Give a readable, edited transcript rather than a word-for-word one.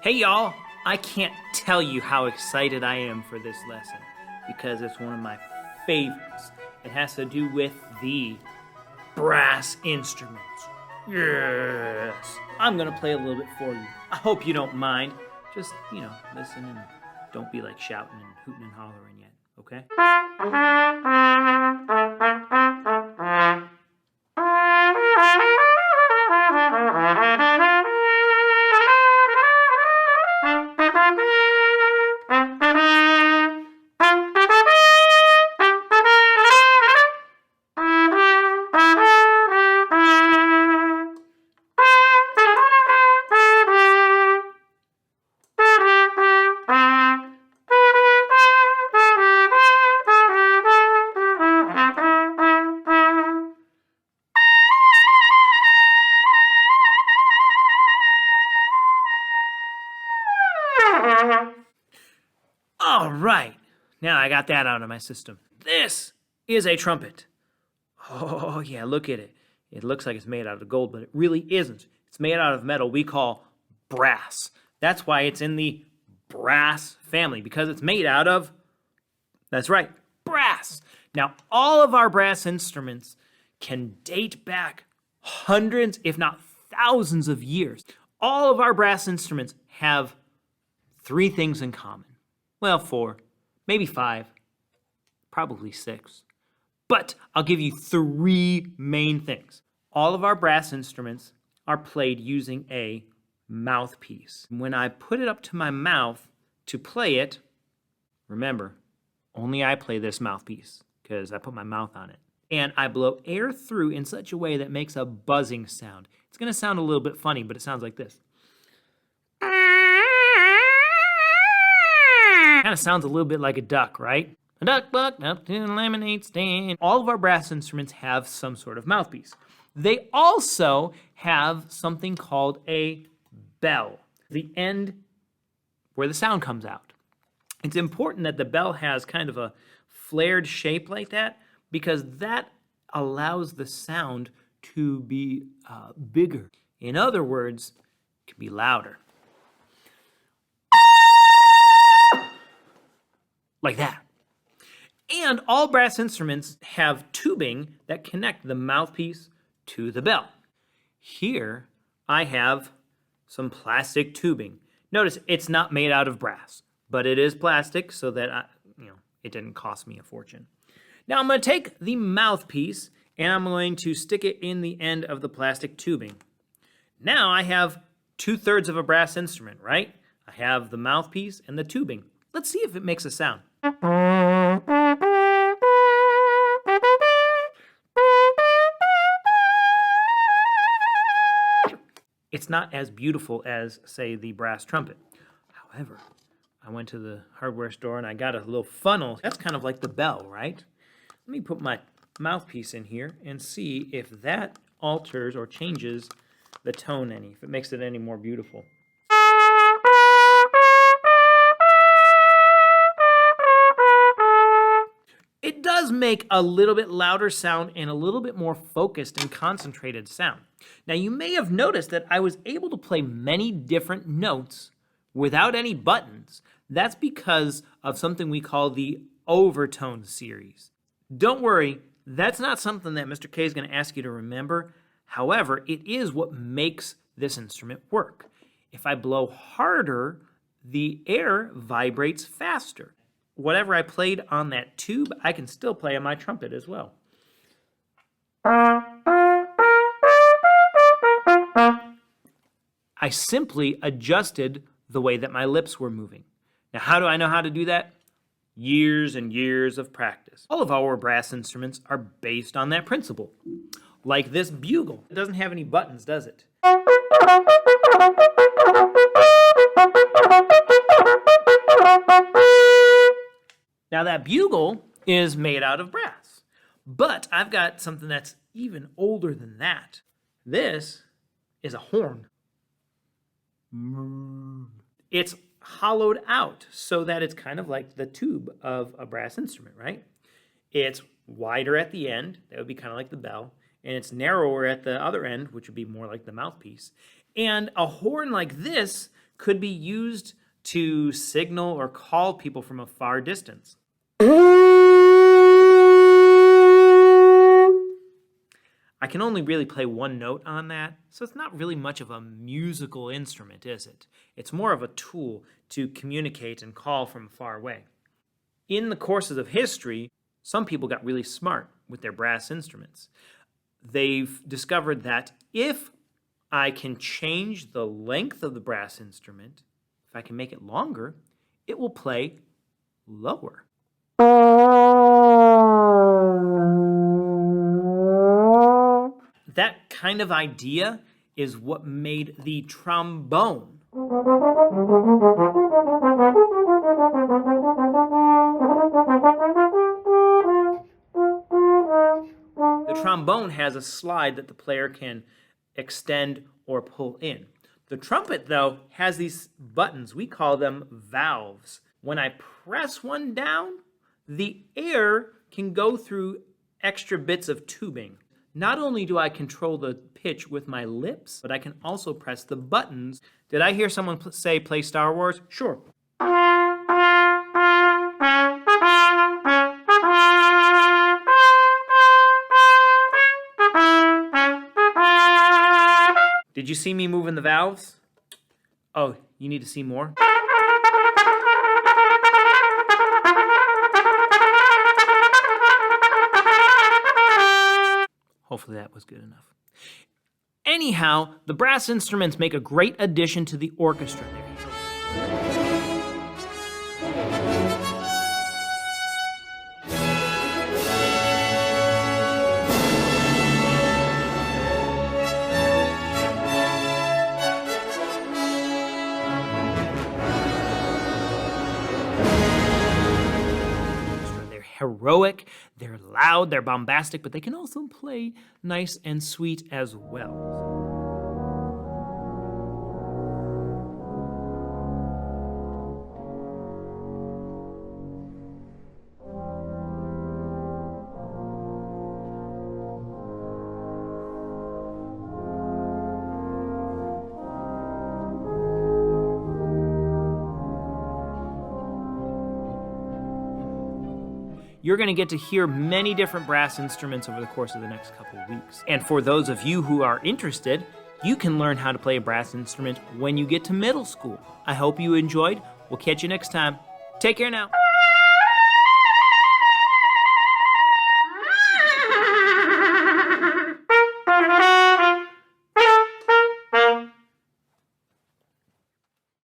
Hey y'all, I can't tell you how excited I am for this lesson because it's one of my favorites. It has to do with the brass instruments. Yes! I'm gonna play a little bit for you. I hope you don't mind. Just, listen and don't be like shouting and hooting and hollering yet, okay? All right, now I got that out of my system. This is a trumpet. Oh yeah, look at it. It looks like it's made out of gold, but it really isn't. It's made out of metal we call brass. That's why it's in the brass family, because it's made out of, that's right, brass. Now, all of our brass instruments can date back hundreds, if not thousands of years. All of our brass instruments have three things in common. Well, 4, maybe 5, probably 6. But I'll give you 3 main things. All of our brass instruments are played using a mouthpiece. When I put it up to my mouth to play it, remember, only I play this mouthpiece because I put my mouth on it. And I blow air through in such a way that makes a buzzing sound. It's going to sound a little bit funny, but it sounds like this. Kind of sounds a little bit like a duck, right? A duck bucked up to the lemonade stand. All of our brass instruments have some sort of mouthpiece. They also have something called a bell, the end where the sound comes out. It's important that the bell has kind of a flared shape like that because that allows the sound to be bigger. In other words, it can be louder. Like that. And all brass instruments have tubing that connect the mouthpiece to the bell. Here I have some plastic tubing. Notice it's not made out of brass, but it is plastic so that it didn't cost me a fortune. Now I'm going to take the mouthpiece and I'm going to stick it in the end of the plastic tubing. Now I have 2/3 of a brass instrument, right? I have the mouthpiece and the tubing. Let's see if it makes a sound. It's not as beautiful as, say, the brass trumpet. However, I went to the hardware store and I got a little funnel. That's kind of like the bell, right? Let me put my mouthpiece in here and see if that alters or changes the tone any, if it makes it any more beautiful. It does make a little bit louder sound and a little bit more focused and concentrated sound. Now you may have noticed that I was able to play many different notes without any buttons. That's because of something we call the overtone series. Don't worry, that's not something that Mr. K is going to ask you to remember. However, it is what makes this instrument work. If I blow harder, the air vibrates faster. Whatever I played on that tube, I can still play on my trumpet as well. I simply adjusted the way that my lips were moving. Now, how do I know how to do that? Years and years of practice. All of our brass instruments are based on that principle. Like this bugle. It doesn't have any buttons, does it? Now that bugle is made out of brass, but I've got something that's even older than that. This is a horn. It's hollowed out so that it's kind of like the tube of a brass instrument, right? It's wider at the end, that would be kind of like the bell, and it's narrower at the other end, which would be more like the mouthpiece. And a horn like this could be used to signal or call people from a far distance. I can only really play one note on that, so it's not really much of a musical instrument, is it? It's more of a tool to communicate and call from far away. In the courses of history, some people got really smart with their brass instruments. They've discovered that if I can change the length of the brass instrument, if I can make it longer, it will play lower. That kind of idea is what made the trombone. The trombone has a slide that the player can extend or pull in. The trumpet, though, has these buttons. We call them valves. When I press one down, the air can go through extra bits of tubing. Not only do I control the pitch with my lips, but I can also press the buttons. Did I hear someone say play Star Wars? Sure. Did you see me moving the valves? Oh, you need to see more? Hopefully that was good enough. Anyhow, the brass instruments make a great addition to the orchestra. Heroic, they're loud, they're bombastic, but they can also play nice and sweet as well. You're going to get to hear many different brass instruments over the course of the next couple of weeks. And for those of you who are interested, you can learn how to play a brass instrument when you get to middle school. I hope you enjoyed. We'll catch you next time. Take care now.